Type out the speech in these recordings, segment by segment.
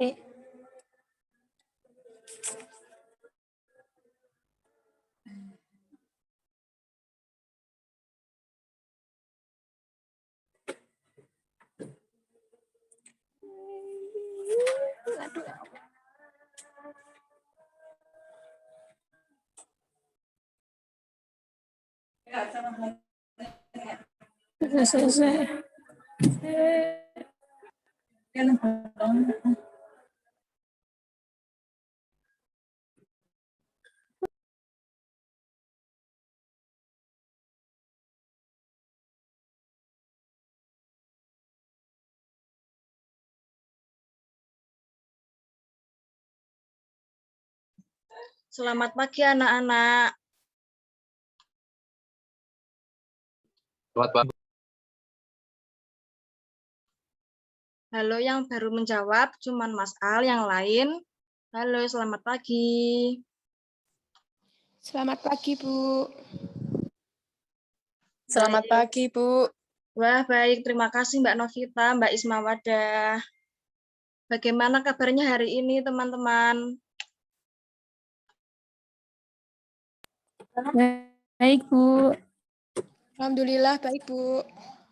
Eh, aduh, selesai. Selamat pagi anak-anak. Selamat pagi. Halo yang baru menjawab, cuman Mas Al, yang lain. Halo, selamat pagi. Selamat pagi, Bu. Selamat Baik. pagi, Bu. Wah, baik. Terima kasih Mbak Novita, Mbak Ismawadah. Bagaimana kabarnya hari ini, teman-teman? Baik, Bu. Alhamdulillah baik, Bu.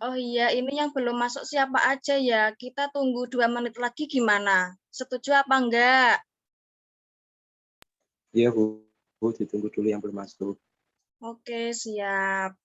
Oh iya, ini yang belum masuk siapa aja ya? Kita tunggu 2 menit lagi gimana? Setuju apa enggak? Iya, Bu. Bu, ditunggu dulu yang belum masuk. Oke, siap.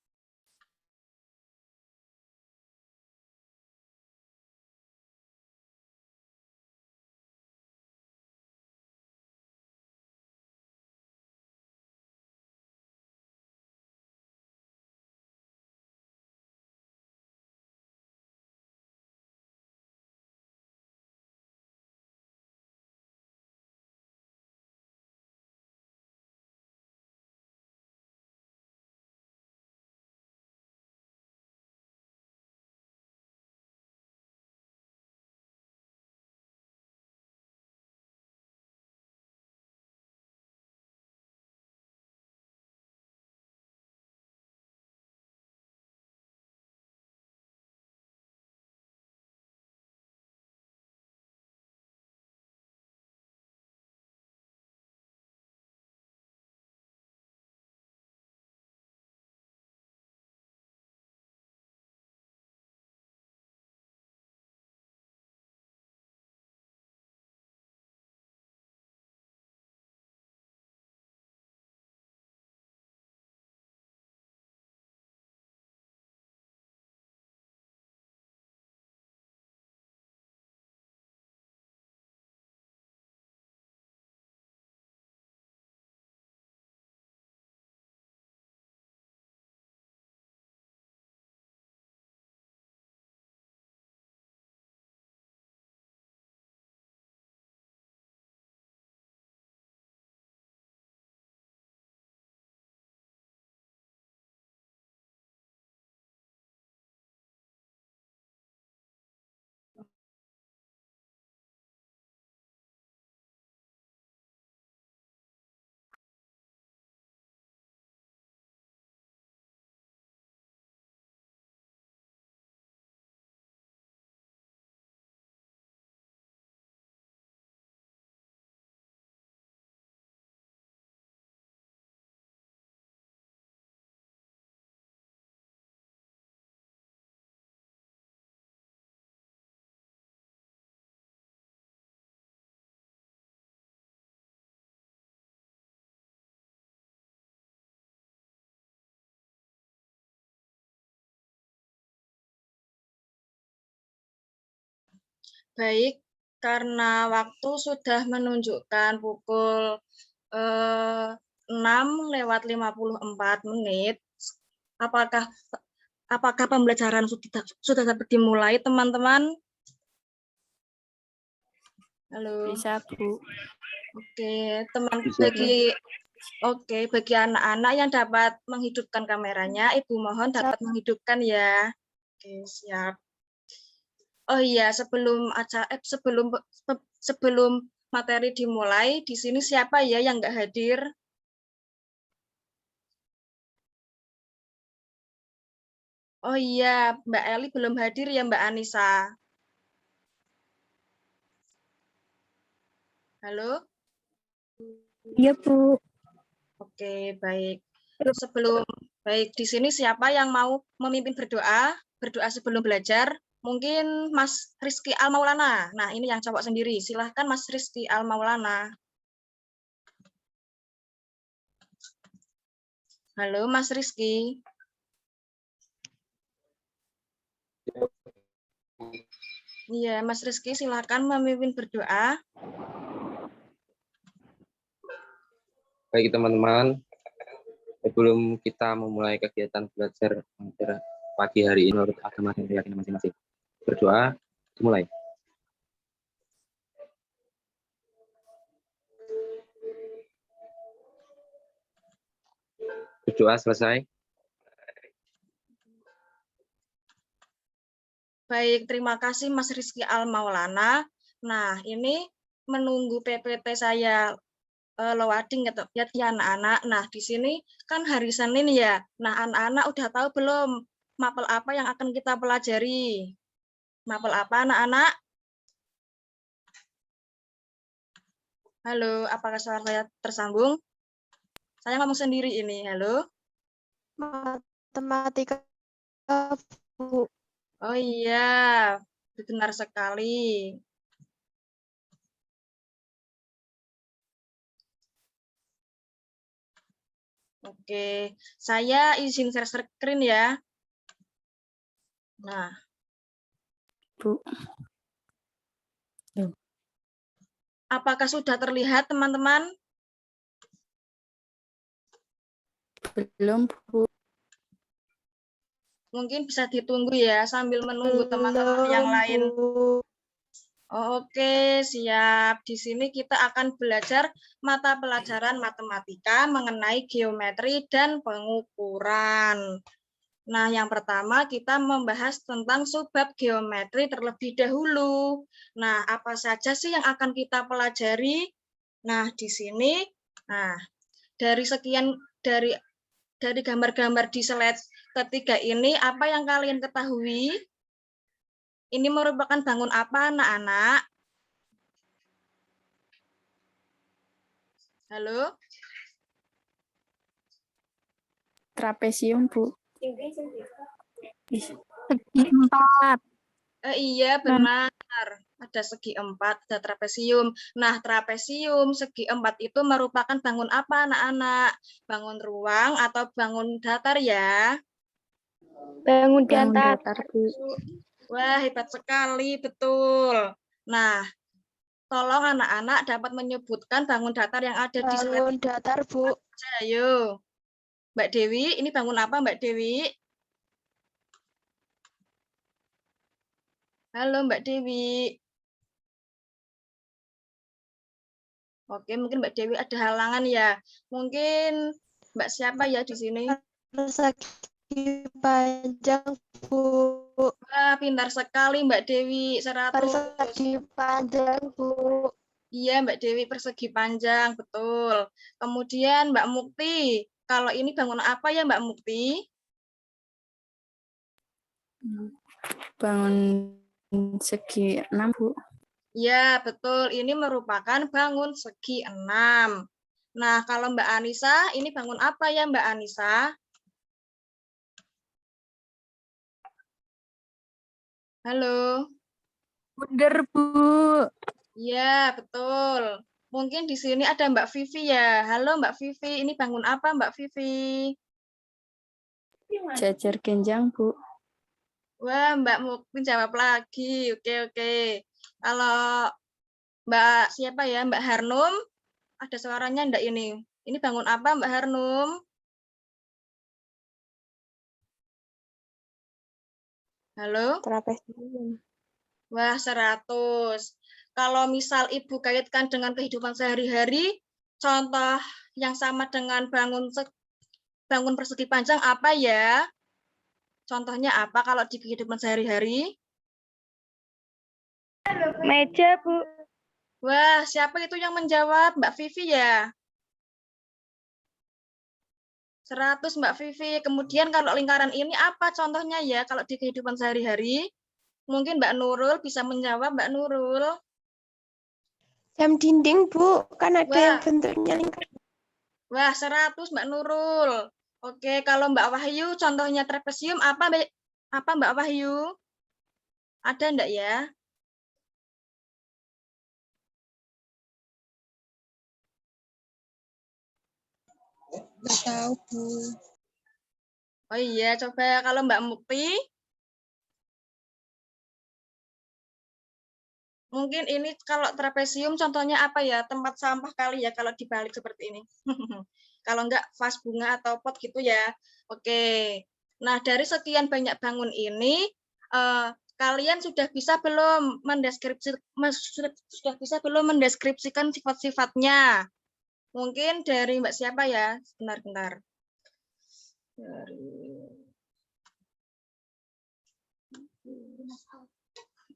Baik, karena waktu sudah menunjukkan pukul 6:54, apakah pembelajaran sudah dapat dimulai, teman-teman? Halo. Bisa, Bu. Oke, teman Bisa, bagi anak-anak yang dapat menghidupkan kameranya, Ibu mohon dapat menghidupkan ya. Oke, siap. Oh iya, sebelum materi dimulai, di sini siapa ya yang nggak hadir? Oh iya, Mbak Eli belum hadir ya, Mbak Anissa. Halo? Iya, Bu. Oke, baik. Baik, di sini siapa yang mau memimpin berdoa? Berdoa sebelum belajar? Mungkin Mas Rizky Al-Maulana. Nah, ini yang cowok sendiri. Silahkan Mas Rizky Al-Maulana. Halo, Mas Rizky. Iya, Mas Rizky, silahkan memimpin berdoa. Baik teman-teman, sebelum kita memulai kegiatan belajar mengajar pagi hari ini menurut agama dan keyakinan masing-masing, berdoa dimulai. Berdoa selesai. Baik, terima kasih Mas Rizky Al-Maulana. Nah, ini menunggu PPT saya loading ya anak-anak. Nah, di sini kan hari Senin ya. Nah, anak-anak udah tahu belum mapel apa yang akan kita pelajari? Mapel apa anak-anak? Halo, apakah suara saya tersambung? Saya ngomong sendiri ini. Halo? Matematika, Bu. Oh iya, benar sekali. Oke, saya izin share screen ya. Nah, Bu. apakah sudah terlihat teman-teman? Belum, Bu. Mungkin bisa ditunggu ya sambil menunggu teman-teman yang Belum, lain. Bu. Oke, siap. Di sini kita akan belajar mata pelajaran matematika mengenai geometri dan pengukuran. Nah, yang pertama kita membahas tentang subbab geometri terlebih dahulu. Nah, apa saja sih yang akan kita pelajari? Nah, di sini, dari gambar-gambar di slide ketiga ini, apa yang kalian ketahui? Ini merupakan bangun apa, anak-anak? Halo? Trapesium, Bu. Segi 4. Iya, benar. Ada segi 4, ada trapesium. Nah, trapesium segi 4 itu merupakan bangun apa, anak-anak? Bangun ruang atau bangun datar ya? Bangun Bangun datar, Bu. Wah, hebat sekali, betul. Nah, tolong anak-anak dapat menyebutkan bangun datar yang ada di slide. Bangun datar, Bu. Ayo. Mbak Dewi, ini bangun apa, Mbak Dewi? Halo, Mbak Dewi. Oke, mungkin Mbak Dewi ada halangan ya. Mungkin Mbak siapa ya di sini? Persegi panjang, Bu. Wah, pintar sekali Mbak Dewi. 100. Persegi panjang, Bu. Iya, Mbak Dewi persegi panjang, betul. Kemudian Mbak Mukti, kalau ini bangun apa ya Mbak Mukti? Bangun segi 6, Bu. Ya, betul. Ini merupakan bangun segi 6. Nah, kalau Mbak Anissa, ini bangun apa ya Mbak Anissa? Halo. Bundar, Bu. Ya, betul. Mungkin di sini ada Mbak Vivi ya. Halo Mbak Vivi, ini bangun apa Mbak Vivi? Jajar genjang, Bu. Wah, Mbak Mukti jawab lagi. Oke, oke. Kalau Mbak siapa ya? Mbak Harnum? Ada suaranya enggak ini? Ini bangun apa Mbak Harnum? Halo? Trapesium. Wah, 100. Kalau misal Ibu kaitkan dengan kehidupan sehari-hari, contoh yang sama dengan bangun persegi panjang apa ya? Contohnya apa kalau di kehidupan sehari-hari? Meja, Bu. Wah, siapa itu yang menjawab? Mbak Vivi ya? 100 Mbak Vivi. Kemudian kalau lingkaran ini apa contohnya ya kalau di kehidupan sehari-hari? Mungkin Mbak Nurul bisa menjawab, Mbak Nurul. Jam dinding, Bu. Kan ada yang Wah. bentuknya lingkaran. Wah, 100 Mbak Nurul. Oke, kalau Mbak Wahyu contohnya trapesium apa Mbak Wahyu? Ada enggak ya? Nggak tahu, Bu. Oh iya, coba kalau Mbak Mukti. Mungkin ini kalau trapesium contohnya apa ya? Tempat sampah kali ya kalau dibalik seperti ini. Kalau enggak vas bunga atau pot gitu ya. Oke. Nah, dari sekian banyak bangun ini kalian sudah bisa belum mendeskripsikan sifat-sifatnya? Mungkin dari Mbak siapa ya? Bentar.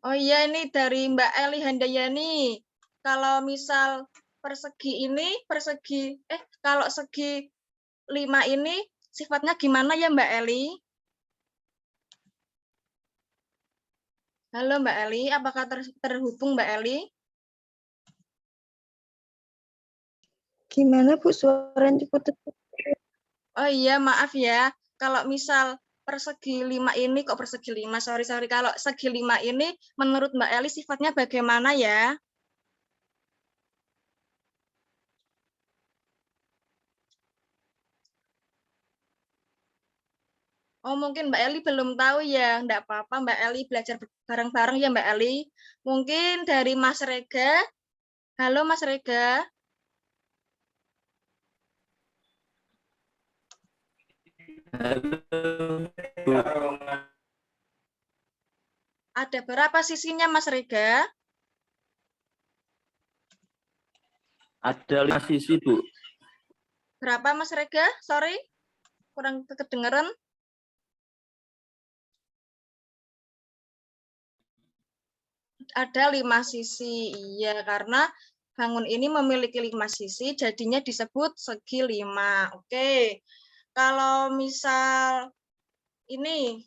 Oh iya, ini dari Mbak Eli Handayani. Kalau misal kalau segi 5 ini sifatnya gimana ya Mbak Eli? Halo Mbak Eli, apakah terhubung Mbak Eli? Gimana, Bu? Suaranya putus. Oh iya, maaf ya. Kalau misal persegi 5 ini, kok persegi 5? Sorry. Kalau segi 5 ini, menurut Mbak Eli sifatnya bagaimana ya? Oh, mungkin Mbak Eli belum tahu ya. Enggak apa-apa, Mbak Eli belajar bareng-bareng ya, Mbak Eli. Mungkin dari Mas Rega. Halo, Mas Rega. Ada berapa sisinya, Mas Rega? Ada 5 sisi, Bu. Berapa, Mas Rega? Sorry, kurang kedengeran. Ada 5 sisi. Iya, karena bangun ini memiliki 5 sisi, jadinya disebut segi 5. Oke. Kalau misal ini,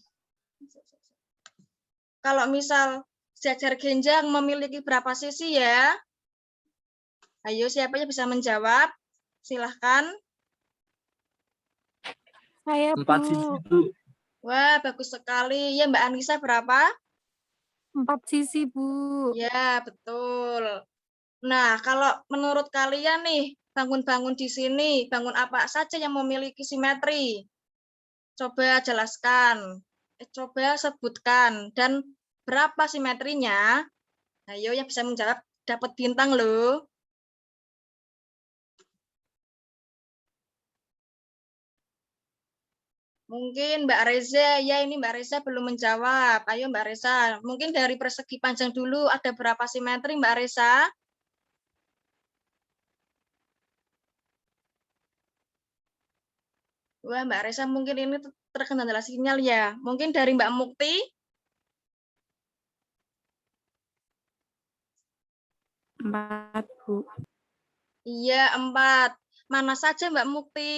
jajar genjang memiliki berapa sisi ya? Ayo, siapa yang bisa menjawab? Silahkan. Saya, 4 Bu. sisi, Bu. Wah, bagus sekali. Ya, Mbak Anissa berapa? 4 sisi, Bu. Ya, betul. Nah, kalau menurut kalian nih, bangun-bangun di sini, bangun apa saja yang memiliki simetri? Coba jelaskan. Coba sebutkan. Dan berapa simetrinya? Ayo, yang bisa menjawab dapat bintang loh. Mungkin Mbak Reza, ya ini Mbak Reza belum menjawab. Ayo Mbak Reza, mungkin dari persegi panjang dulu ada berapa simetri Mbak Reza? Wah Mbak Reza mungkin ini terkendala sinyal ya. Mungkin dari Mbak Mukti? 4, Bu. Iya 4. Mana saja Mbak Mukti?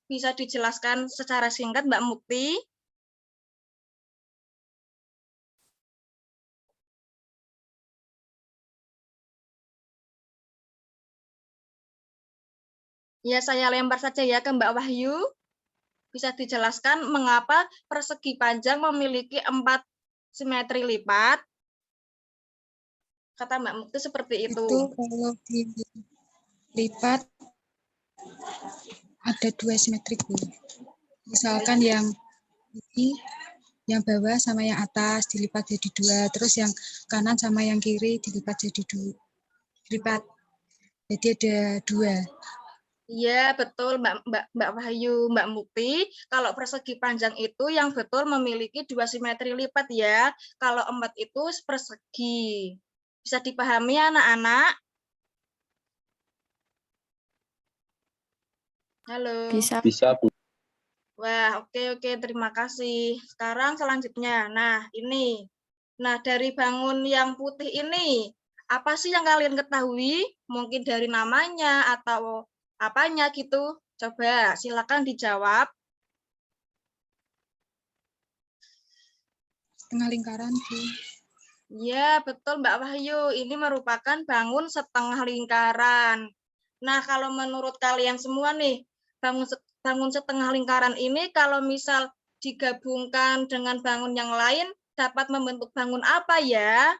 Bisa dijelaskan secara singkat Mbak Mukti? Ya, saya lempar saja ya ke Mbak Wahyu. Bisa dijelaskan mengapa persegi panjang memiliki 4 simetri lipat? Kata Mbak Mukti seperti itu. Itu kalau dilipat ada 2 simetri, Bu. Misalkan yang ini, yang bawah sama yang atas dilipat jadi 2, terus yang kanan sama yang kiri dilipat jadi 2. Dilipat. Jadi ada 2. Iya, betul Mbak Wahyu, Mbak Mukti. Kalau persegi panjang itu yang betul memiliki 2 simetri lipat ya. Kalau 4 itu persegi. Bisa dipahami anak-anak? Halo. Bisa, Bu. Wah, oke, terima kasih. Sekarang selanjutnya. Nah, ini. Nah, dari bangun yang putih ini, apa sih yang kalian ketahui? Mungkin dari namanya atau apanya gitu. Coba silakan dijawab. Setengah lingkaran, Bu. Ya, betul Mbak Wahyu. Ini merupakan bangun setengah lingkaran. Nah, kalau menurut kalian semua nih, bangun setengah lingkaran ini kalau misal digabungkan dengan bangun yang lain, dapat membentuk bangun apa ya?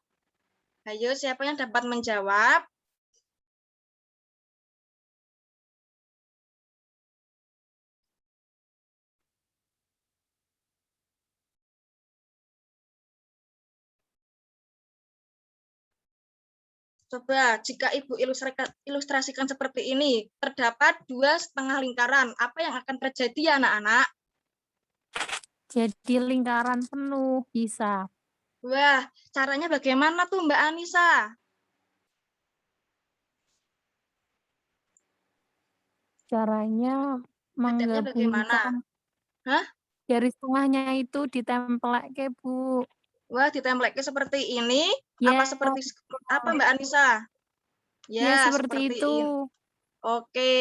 Ayo, siapa yang dapat menjawab? Coba, jika Ibu ilustrasikan seperti ini, terdapat 2,5 lingkaran. Apa yang akan terjadi, anak-anak? Jadi lingkaran penuh bisa. Wah, caranya bagaimana tuh Mbak Anissa? Caranya Adabnya bagaimana? menggabungkan Hah? garis tengahnya itu ditempel ke Bu. Wah, ditempelke seperti ini? Apa Ya, seperti apa Mbak Anissa? ya Ya, seperti seperti itu. ini. Oke,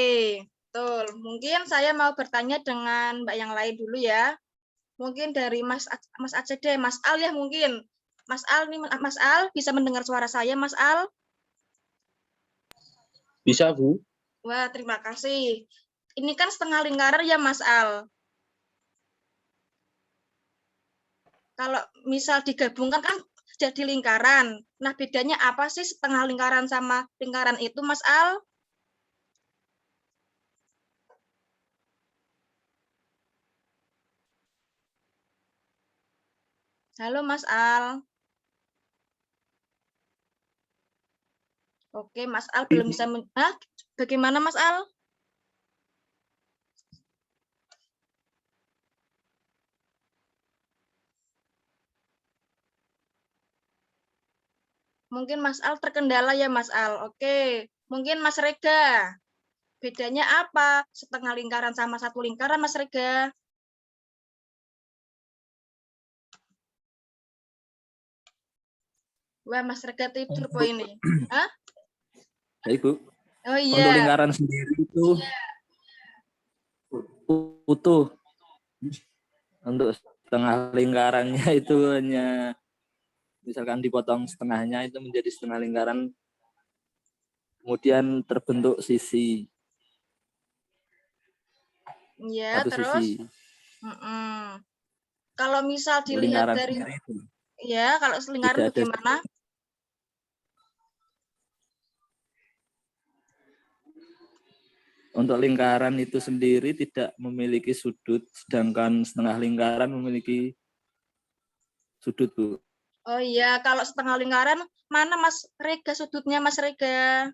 betul. Mungkin saya mau bertanya dengan Mbak yang lain dulu ya. Mungkin dari Mas Aceh deh, Mas Al ya mungkin. Mas Al nih, Mas Al bisa mendengar suara saya, Mas Al? Bisa, Bu. Wah, terima kasih. Ini kan setengah lingkaran ya, Mas Al. Kalau misal digabungkan kan jadi lingkaran. Nah, bedanya apa sih setengah lingkaran sama lingkaran itu, Mas Al? Halo, Mas Al. Oke, Mas Al belum bisa Hah? Bagaimana, Mas Al? Mungkin Mas Al terkendala ya, Mas Al. Oke, mungkin Mas Rega. Bedanya apa? Setengah lingkaran sama satu lingkaran, Mas Rega? Wah, Mas Rega tidur po ini. Hah? Ya, Ibu. Oh Untuk iya. lingkaran sendiri itu utuh. Untuk setengah lingkarannya itu hanya misalkan dipotong setengahnya itu menjadi setengah lingkaran, kemudian terbentuk sisi, Iya, satu terus? sisi. Kalau misal Untuk dilihat lingkaran dari sendiri itu ya, kalau lingkaran tidak ada. bagaimana? Untuk lingkaran itu sendiri tidak memiliki sudut, sedangkan setengah lingkaran memiliki sudut, Bu. Oh iya, kalau setengah lingkaran mana Mas Rega sudutnya, Mas Rega?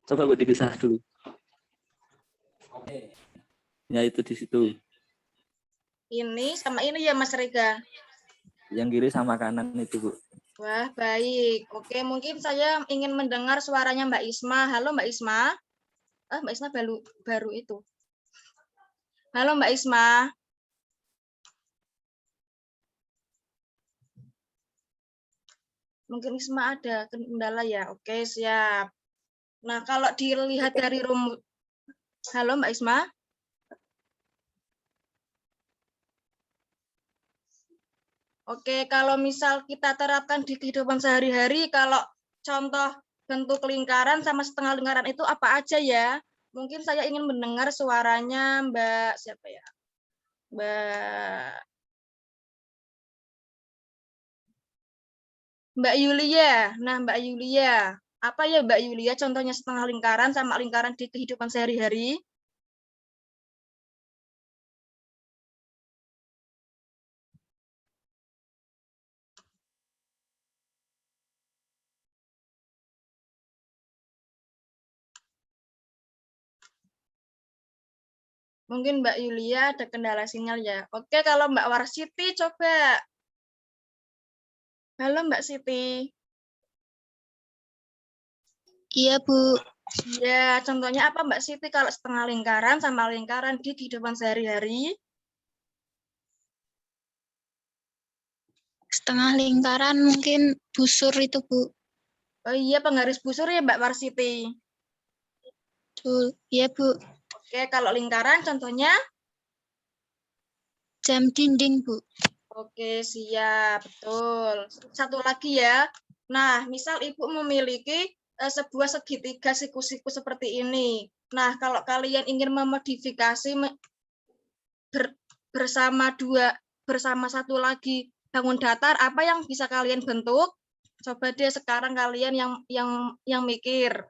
Coba Bu dipisah dulu. Ya itu di situ. Ini sama ini ya, Mas Rega. Yang kiri sama kanan itu, Bu. Wah, baik. Oke, mungkin saya ingin mendengar suaranya Mbak Isma. Halo Mbak Isma. Mbak Isma baru itu. Halo Mbak Isma. Mungkin Isma ada kendala ya. Oke, siap. Nah, kalau dilihat dari rumus. Halo Mbak Isma. Oke, kalau misal kita terapkan di kehidupan sehari-hari, kalau contoh bentuk lingkaran sama setengah lingkaran itu apa aja ya? Mungkin saya ingin mendengar suaranya Mbak siapa ya? Mbak Yulia. Nah, Mbak Yulia, apa ya Mbak Yulia contohnya setengah lingkaran sama lingkaran di kehidupan sehari-hari? Mungkin Mbak Yulia ada kendala sinyal ya. Oke, kalau Mbak Warsiti coba. Halo Mbak Siti. Iya, Bu. Ya, contohnya apa Mbak Siti kalau setengah lingkaran sama lingkaran di kehidupan sehari-hari? Setengah lingkaran mungkin busur itu, Bu. Oh iya, penggaris busur ya Mbak Marsiti. Betul. Iya, Bu. Oke, kalau lingkaran contohnya? Jam dinding, Bu. Oke, siap. Betul. Satu lagi ya. Nah, misal Ibu memiliki sebuah segitiga siku-siku seperti ini. Nah, kalau kalian ingin memodifikasi bersama satu lagi bangun datar, apa yang bisa kalian bentuk? Coba deh sekarang kalian yang mikir.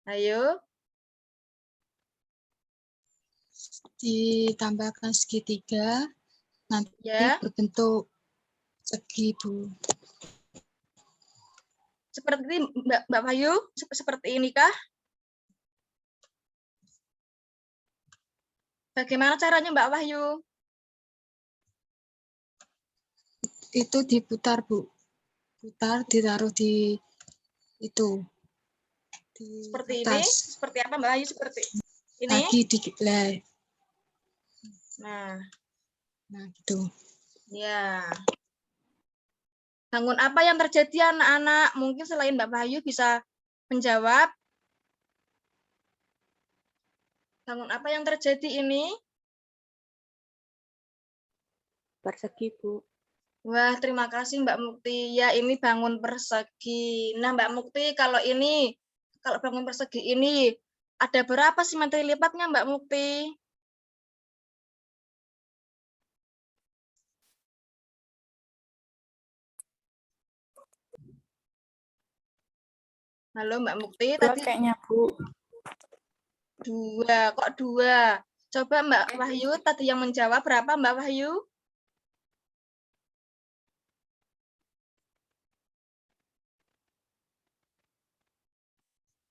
Ayo. Ditambahkan segitiga, nanti Ya. berbentuk segi, Bu. Seperti Mbak Bayu, seperti ini kah? Bagaimana caranya Mbak Wahyu? Itu diputar, Bu. Putar, ditaruh di itu. Di Seperti ini? atas. Seperti apa Mbak Wahyu? Seperti ini? Lagi dikit lah. Nah, Gitu. ya. Bangun apa yang terjadi anak-anak? Mungkin selain Mbak Wahyu bisa menjawab. Bangun apa yang terjadi ini? Persegi, Bu. Wah, terima kasih Mbak Mukti. Ya, ini bangun persegi. Nah, Mbak Mukti, kalau bangun persegi ini, ada berapa simetri lipatnya Mbak Mukti? Halo Mbak Mukti, Dua tadi kayaknya, Bu. 2. Kok 2? Coba Mbak Wahyu tadi yang menjawab berapa Mbak Wahyu?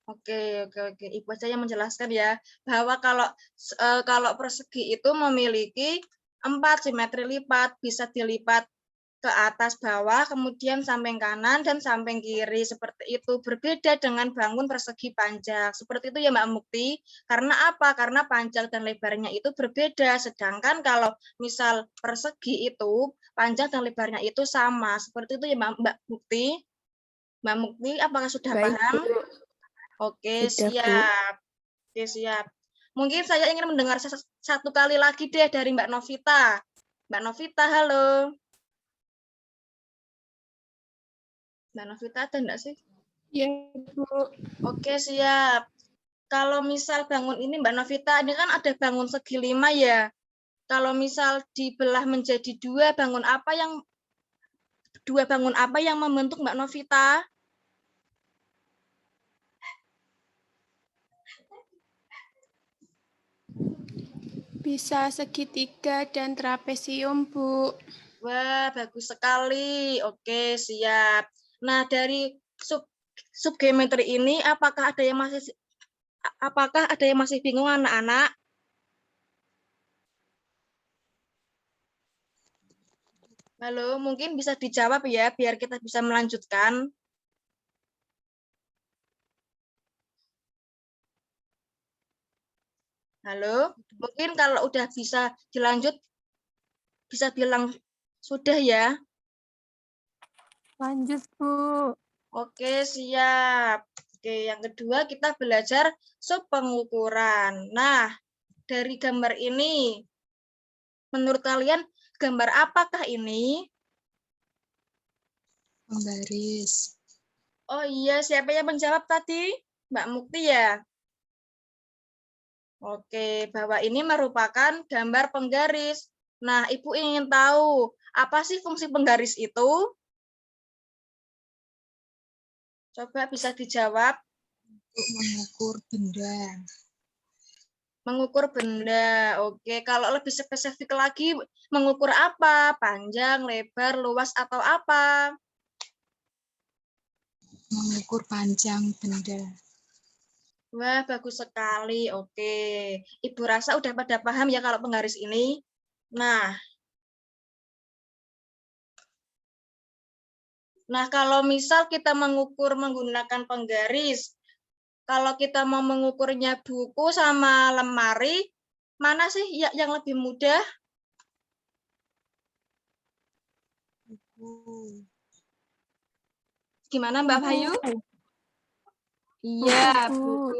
Oke. Ibu aja yang menjelaskan ya, bahwa kalau persegi itu memiliki 4 simetri lipat, bisa dilipat ke atas bawah, kemudian samping kanan dan samping kiri, seperti itu. Berbeda dengan bangun persegi panjang. Seperti itu ya Mbak Mukti. Karena apa? Karena panjang dan lebarnya itu berbeda. Sedangkan kalau misal persegi itu panjang dan lebarnya itu sama. Seperti itu ya Mbak Mukti. Mbak Mukti, apakah sudah Baik, paham? Bu. Oke, Sudah, Bu. siap. Oke, siap. Mungkin saya ingin mendengar satu kali lagi deh dari Mbak Novita. Mbak Novita, halo. Mbak Novita ada enggak sih? Iya, Bu. Oke, siap. Kalau misal bangun ini Mbak Novita, ini kan ada bangun segi 5 ya. Kalau misal dibelah menjadi dua bangun apa yang membentuk Mbak Novita? Bisa segitiga dan trapesium, Bu. Wah, bagus sekali. Oke, siap. Nah, dari subgeometri ini apakah ada yang masih bingung anak-anak? Halo, mungkin bisa dijawab ya biar kita bisa melanjutkan. Halo, mungkin kalau udah bisa dilanjut bisa bilang sudah ya. Lanjut, Bu. Oke, siap. Oke, yang kedua kita belajar subpengukuran. Nah, dari gambar ini, menurut kalian gambar apakah ini? Penggaris. Oh iya, siapa yang menjawab tadi? Mbak Mukti ya? Oke, bahwa ini merupakan gambar penggaris. Nah, Ibu ingin tahu, apa sih fungsi penggaris itu? Coba bisa dijawab. Untuk mengukur benda. Mengukur benda. Oke, kalau lebih spesifik lagi, mengukur apa? Panjang, lebar, luas, atau apa? Mengukur panjang benda. Wah, bagus sekali. Oke. Ibu rasa udah pada paham ya kalau penggaris ini? Nah, kalau misal kita mengukur menggunakan penggaris, kalau kita mau mengukurnya buku sama lemari, mana sih yang lebih mudah? Buku. Gimana Mbak Wahyu? Iya, buku.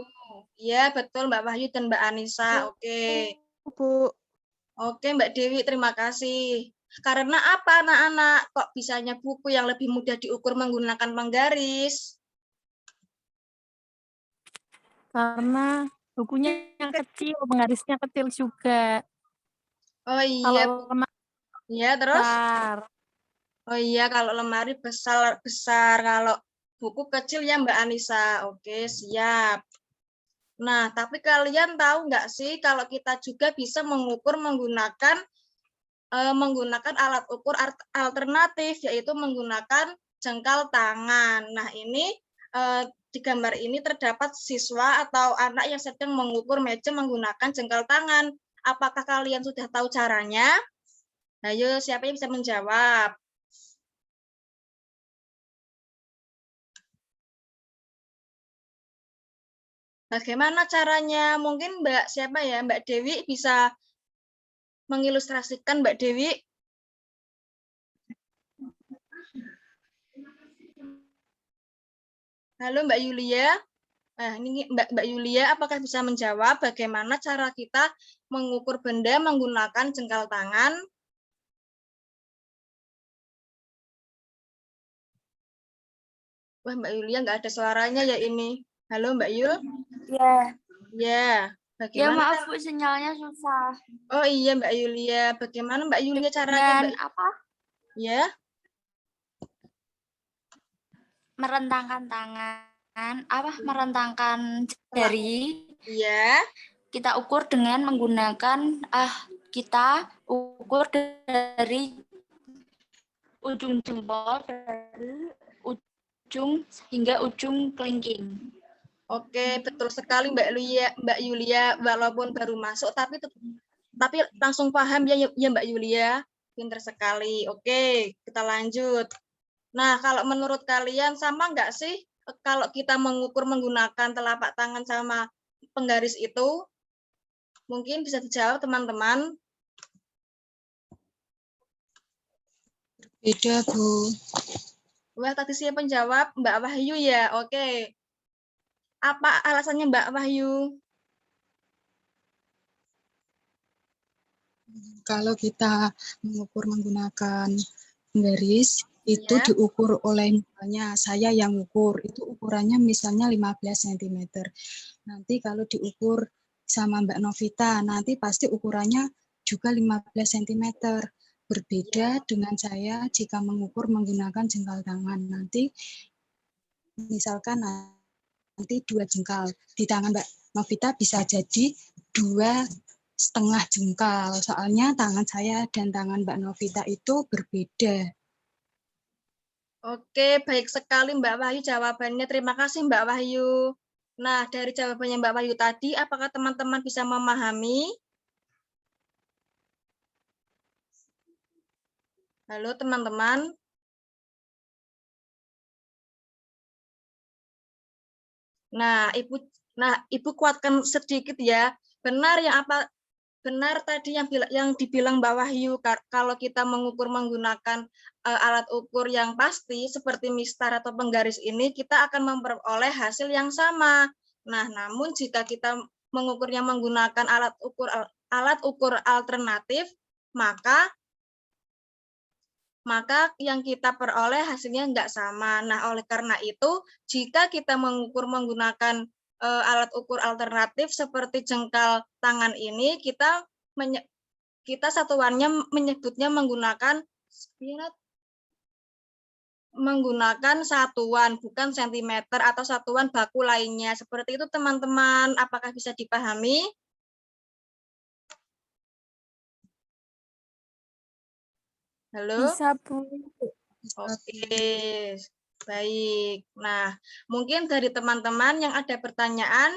Iya, betul Mbak Wahyu dan Mbak Anissa. Oke. Bu. Oke, Mbak Dewi, terima kasih. Karena apa anak-anak? Kok bisanya buku yang lebih mudah diukur menggunakan penggaris? Karena bukunya yang kecil, penggarisnya kecil juga. Oh iya, Kalau lemari iya terus? besar. Oh iya, kalau lemari besar, kalau buku kecil ya Mbak Anissa. Oke, siap. Nah, tapi kalian tahu nggak sih kalau kita juga bisa mengukur menggunakan alat ukur alternatif, yaitu menggunakan jengkal tangan. Nah, ini di gambar ini terdapat siswa atau anak yang sedang mengukur meja menggunakan jengkal tangan. Apakah kalian sudah tahu caranya? Ayo, siapa yang bisa menjawab? Bagaimana caranya? Mungkin Mbak Dewi bisa mengilustrasikan Mbak Dewi? Halo Mbak Yulia. Nah, ini Mbak Yulia, apakah bisa menjawab bagaimana cara kita mengukur benda menggunakan jengkal tangan? Wah, Mbak Yulia nggak ada suaranya ya ini. Halo Mbak Yul? Ya. Ya, Ya bagaimana? maaf Bu, sinyalnya susah. Oh iya Mbak Yulia, bagaimana Mbak Yulia caranya Dan Mbak? apa? Ya, Merentangkan tangan, merentangkan jari. iya. Kita ukur dengan menggunakan kita ukur dari ujung jempol dari ujung hingga ujung kelingking. Oke, betul sekali Mbak Yulia, walaupun baru masuk tapi langsung paham ya Mbak Yulia. Pinter sekali. Oke, kita lanjut. Nah, kalau menurut kalian sama nggak sih kalau kita mengukur menggunakan telapak tangan sama penggaris itu? Mungkin bisa dijawab teman-teman. Beda, Bu. Wah, tadi siapa yang jawab? Mbak Wahyu ya? Oke. Apa alasannya Mbak Wahyu? Kalau kita mengukur menggunakan penggaris, itu Ya. diukur oleh misalnya saya yang ukur, itu ukurannya misalnya 15 cm. Nanti kalau diukur sama Mbak Novita, nanti pasti ukurannya juga 15 cm. Berbeda dengan saya jika mengukur menggunakan jengkal tangan. Nanti misalkan nanti 2 jengkal. Di tangan Mbak Novita bisa jadi 2,5 jengkal. Soalnya tangan saya dan tangan Mbak Novita itu berbeda. Oke, baik sekali Mbak Wahyu jawabannya. Terima kasih Mbak Wahyu. Nah, dari jawabannya Mbak Wahyu tadi, apakah teman-teman bisa memahami? Halo teman-teman. Nah, Ibu kuatkan sedikit ya. Benar tadi yang dibilang Mbak Wahyu, kalau kita mengukur menggunakan alat ukur yang pasti seperti mistar atau penggaris ini, kita akan memperoleh hasil yang sama. Nah, namun jika kita mengukurnya menggunakan alat ukur alternatif, maka yang kita peroleh hasilnya nggak sama. Nah, oleh karena itu, jika kita mengukur menggunakan alat ukur alternatif seperti jengkal tangan ini, kita satuannya menyebutnya menggunakan satuan, bukan sentimeter atau satuan baku lainnya. Seperti itu teman-teman, apakah bisa dipahami? Halo? Bisa, Bu. Oke, baik. Nah, mungkin dari teman-teman yang ada pertanyaan,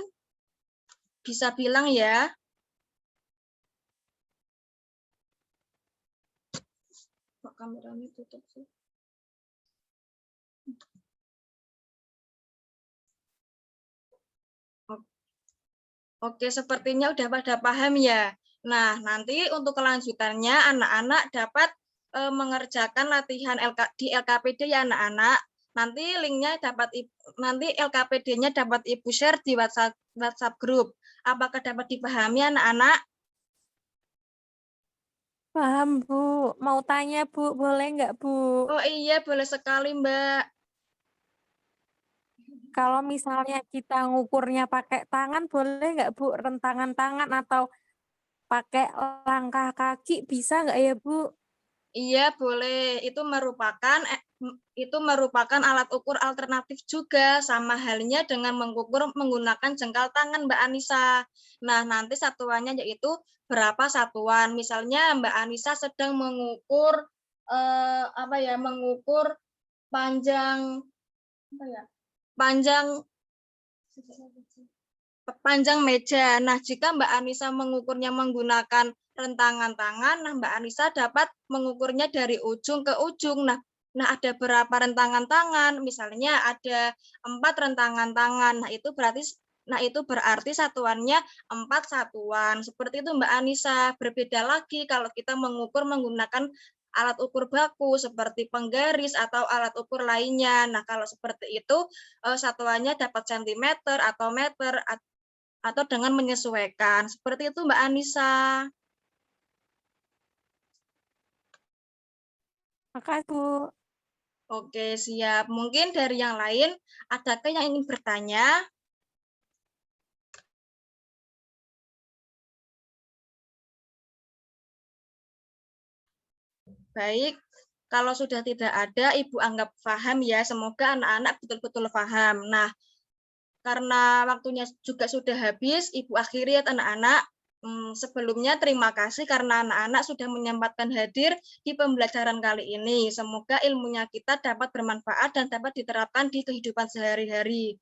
bisa bilang ya. Kok kameranya tutup sih? Oke, sepertinya udah pada paham ya. Nah, nanti untuk kelanjutannya anak-anak dapat mengerjakan latihan di LKPD ya anak-anak. Nanti linknya nanti LKPD-nya dapat Ibu share di WhatsApp grup. Apakah dapat dipahami anak-anak? Paham, Bu. Mau tanya, Bu. Boleh nggak, Bu? Oh iya, boleh sekali, Mbak. Kalau misalnya kita ngukurnya pakai tangan, boleh nggak, Bu? Rentangan tangan atau pakai langkah kaki, bisa nggak ya, Bu? Iya, boleh. Itu merupakan alat ukur alternatif juga, sama halnya dengan mengukur menggunakan jengkal tangan, Mbak Anissa. Nah, nanti satuannya yaitu berapa satuan. Misalnya Mbak Anissa sedang mengukur mengukur panjang panjang meja. Nah, jika Mbak Anissa mengukurnya menggunakan rentangan tangan, nah Mbak Anissa dapat mengukurnya dari ujung ke ujung. Nah, ada berapa rentangan tangan? Misalnya ada 4 rentangan tangan. Nah, itu berarti satuannya 4 satuan. Seperti itu Mbak Anissa. Berbeda lagi kalau kita mengukur menggunakan alat ukur baku seperti penggaris atau alat ukur lainnya. Nah, kalau seperti itu satuannya dapat sentimeter atau meter atau dengan menyesuaikan. Seperti itu Mbak Anissa. Makasih, Bu. Oke, siap. Mungkin dari yang lain, adakah yang ingin bertanya? Baik, kalau sudah tidak ada, Ibu anggap paham ya. Semoga anak-anak betul-betul paham. Nah, karena waktunya juga sudah habis, Ibu akhiri ya anak-anak. Sebelumnya terima kasih karena anak-anak sudah menyempatkan hadir di pembelajaran kali ini. Semoga ilmunya kita dapat bermanfaat dan dapat diterapkan di kehidupan sehari-hari.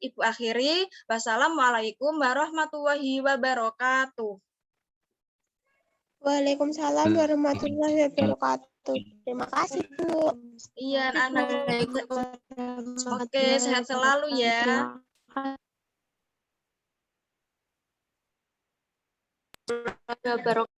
Ibu akhiri, wassalamualaikum warahmatullahi wabarakatuh. Waalaikumsalam warahmatullahi wabarakatuh. Terima kasih, Bu. Iya, anak. Oke, sehat selalu ya. Wabarakatuh.